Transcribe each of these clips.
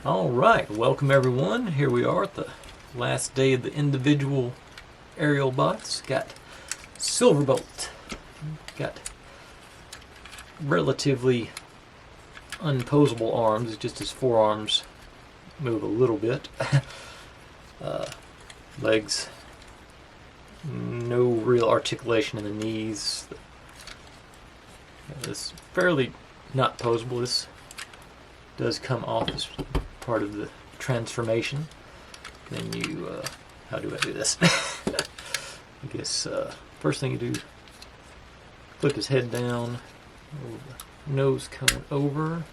Alright, welcome everyone. Here we are at the last day of the individual aerial bots. Got Silverbolt. Got relatively unposable arms, just his forearms move a little bit. Legs, no real articulation in the knees. This fairly not posable. This does come off as part of the transformation. Then you, how do I do this? I guess first thing you do, flip his head down, nose coming over,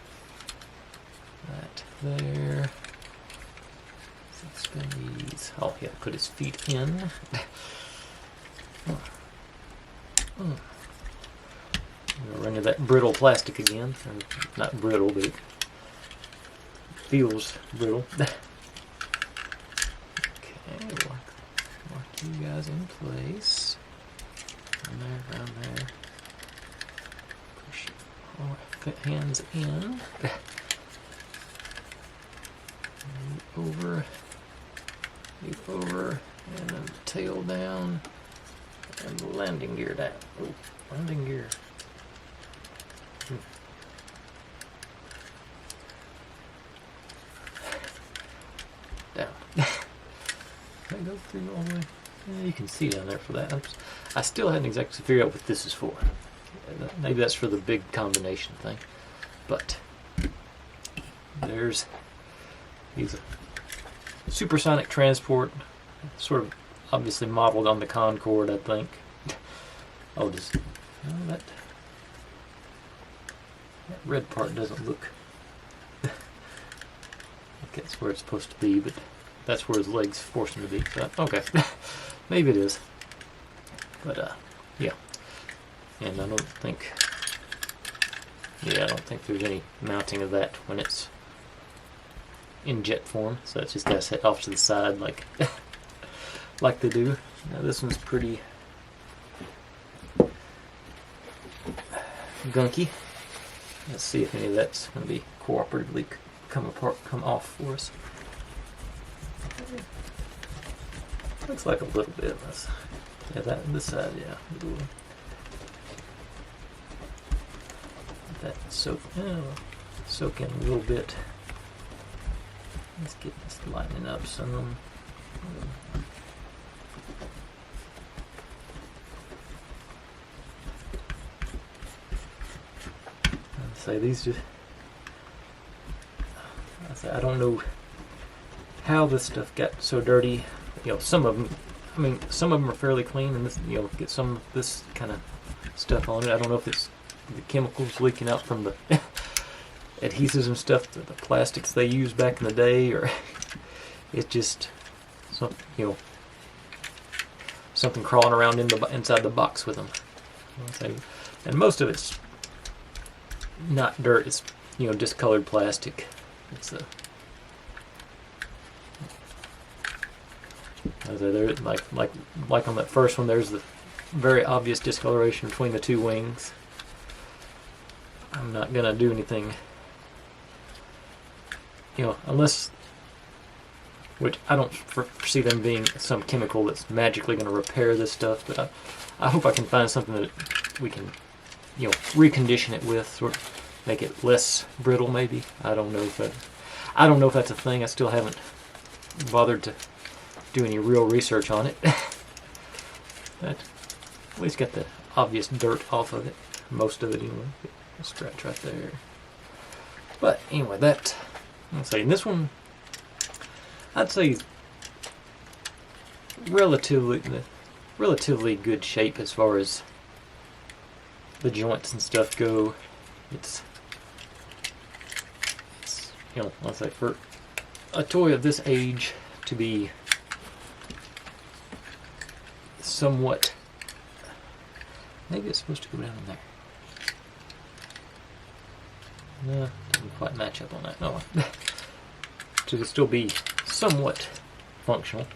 that there. Spin these. Oh yeah, put his feet in. Run into that brittle plastic again. Or not brittle, but it feels brittle. Okay, lock you guys in place. Around there. Push your hands in. Over. Leap over. And then the tail down. And the landing gear down. Oh, landing gear. Down. Can I go through all the way? Yeah, you can see down there for that. I still hadn't exactly figured out what this is for. Maybe that's for the big combination thing. But there's he's a supersonic transport, sort of obviously modeled on the Concorde, I think. Oh, that red part doesn't look like that's where it's supposed to be, but that's where his legs force him to be. So, okay, maybe it is. But yeah, and I don't think there's any mounting of that when it's in jet form. So it's just got set off to the side like like they do. Now this one's pretty gunky. Let's see if any of that's going to be cooperatively come off for us. Looks like a little bit. Yeah, that this side, yeah. Let that soak in a little bit. Let's get this lightening up some. Say these just. I don't know how this stuff got so dirty. You know, some of them. I mean, some of them are fairly clean, and this, you know, get some of this kind of stuff on it. I don't know if it's the chemicals leaking out from the adhesives and stuff, the plastics they used back in the day, or it's just some, you know, something crawling around inside the box with them. And most of it's not dirt; it's, you know, discolored plastic. It's there, like on that first one, there's the very obvious discoloration between the two wings. I'm not gonna do anything, you know, unless, which I don't foresee them being some chemical that's magically going to repair this stuff. But I hope I can find something that we can, you know, recondition it with, or make it less brittle. Maybe, I don't know if that's a thing. I still haven't bothered to do any real research on it. But at least got the obvious dirt off of it, most of it anyway. A scratch right there. But anyway, that, let's say, in this one, I'd say relatively good shape as far as the joints and stuff go. It's you know, let's say for a toy of this age to be somewhat, maybe it's supposed to go down in there. No, doesn't quite match up on that. No, to still be somewhat functional.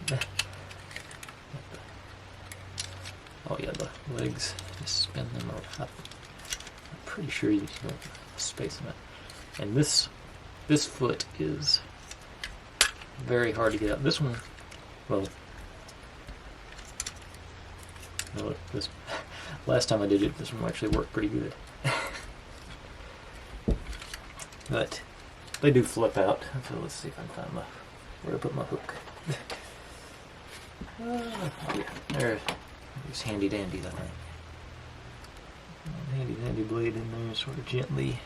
Oh yeah, the legs, just spin them around. I'm pretty sure you can space them out. And this foot is very hard to get out. This one, well, no, this last time I did it, this one actually worked pretty good. But they do flip out. So let's see if I can find where to put my hook. There's handy dandy, I think. Handy dandy blade in there, sort of gently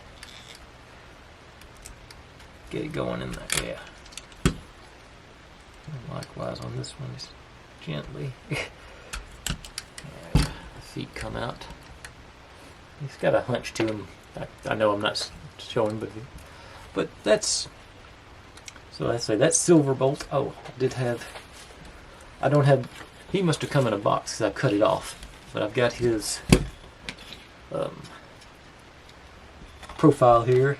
get it going in there. Yeah. And likewise on this one, just gently. The feet come out. He's got a hunch to him. I know I'm not showing, but that's. So I say that's Silverbolt. Oh, I don't have. He must have come in a box because I cut it off. But I've got his profile here.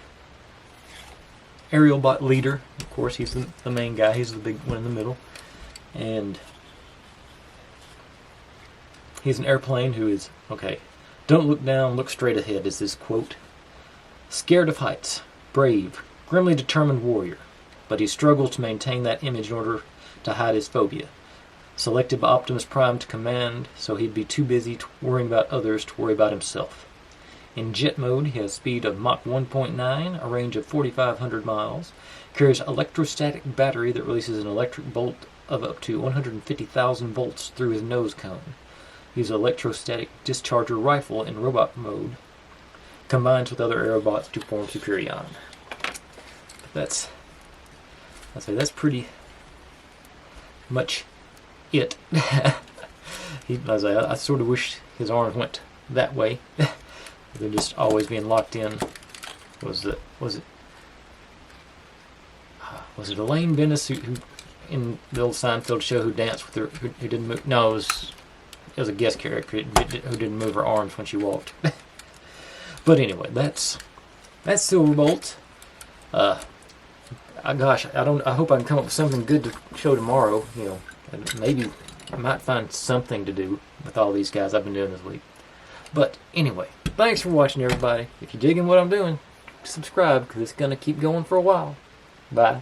Aerial bot leader. Of course, he's the main guy. He's the big one in the middle. And he's an airplane who is, okay, don't look down, look straight ahead is his quote. Scared of heights, brave, grimly determined warrior. But he struggles to maintain that image in order to hide his phobia. Selected by Optimus Prime to command, so he'd be too busy worrying about others to worry about himself. In jet mode, he has speed of Mach 1.9, a range of 4,500 miles, carries electrostatic battery that releases an electric bolt of up to 150,000 volts through his nose cone. Uses electrostatic discharger rifle in robot mode, combines with other aerobots to form Superion. That's pretty much it. I sort of wish his arms went that way. They're just always being locked in. Was it Elaine Bennis who in the old Seinfeld show who danced with her who didn't move? No, it was a guest character who didn't move her arms when she walked. But anyway, that's Silverbolt. Gosh, I hope I can come up with something good to show tomorrow. You know, and maybe I might find something to do with all these guys I've been doing this week. But anyway, thanks for watching, everybody. If you're digging what I'm doing, subscribe because it's going to keep going for a while. Bye.